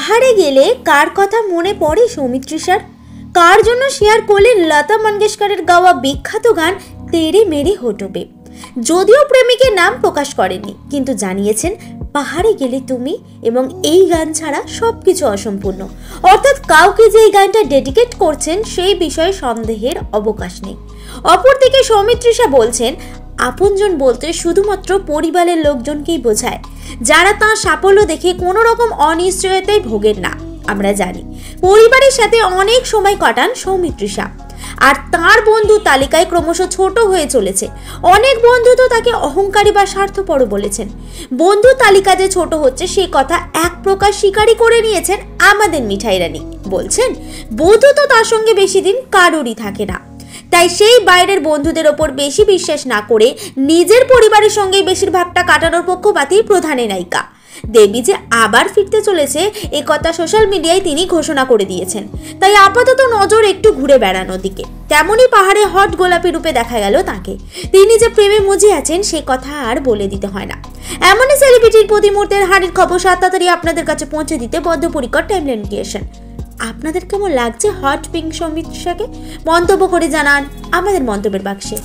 পাহাড়ে গেলে কার কথা মনে পড়ে সৌমিত্রিষার? কার জন্য শেয়ার করলেন লতা মঙ্গেশকরের গাওয়া বিখ্যাত গান তেরে মেরে হোঠবে? যদিও প্রেমিকের নাম প্রকাশ করেননি, কিন্তু জানিয়েছেন পাহাড়ে গেলে তুমি এবং এই গান ছাড়া সবকিছু অসম্পূর্ণ। অর্থাৎ কাউকে যে এই গানটা ডেডিকেট করছেন সেই বিষয়ে সন্দেহের অবকাশ নেই। অপরদিকে সৌমিত্রিষা বলছেন, আপনজন বলতে শুধুমাত্র পরিবারের লোকজনকেই বোঝায়, যারা তাঁর সাফল্য দেখে কোনো রকম অনিশ্চয়তায় ভোগেন না। আমরা জানি পরিবারের সাথে অনেক সময় কাটান সৌমিত্রিষা, আর তার বন্ধু তালিকায় ক্রমশ ছোট হয়ে চলেছে। অনেক বন্ধু তো তাকে অহংকারী বা স্বার্থপর বলেছেন। বন্ধু তালিকা যে ছোট হচ্ছে সেই কথা এক প্রকার স্বীকারই করে নিয়েছেন আমাদের মিঠাই রানী। বলছেন বধূ তো তার সঙ্গে বেশি দিন কারোরই থাকে না, তাই সেই বাইরের বন্ধুদের ওপর বেশি বিশ্বাস না করে নিজের পরিবারের সঙ্গেই বেশিরভাগটা কাটানোর পক্ষপাতী প্রধানে নায়িকা। দেবী যে আবার ফিরতে চলেছে এ কথা সোশ্যাল মিডিয়ায় তিনি ঘোষণা করে দিয়েছেন, তাই আপাতত নজর একটু ঘুরে বেড়ানোর দিকে। তেমনই পাহাড়ে হট গোলাপি রূপে দেখা গেল তাকে। তিনি যে প্রেমে মজে আছেন সে কথা আর বলে দিতে হয় না। এমনই সেলিব্রিটির প্রতি মুহূর্তের হাড়ির খবর তাড়াতাড়ি আপনাদের কাছে পৌঁছে দিতে বদ্ধপরিকর টাইমলাইন ক্রিয়েশন। আপনাদের কেমন লাগছে হট পিঙ্ক সৌমিত্রিষাকে? মন্তব্য করে জানান আমাদের মন্তব্যের বাক্সে।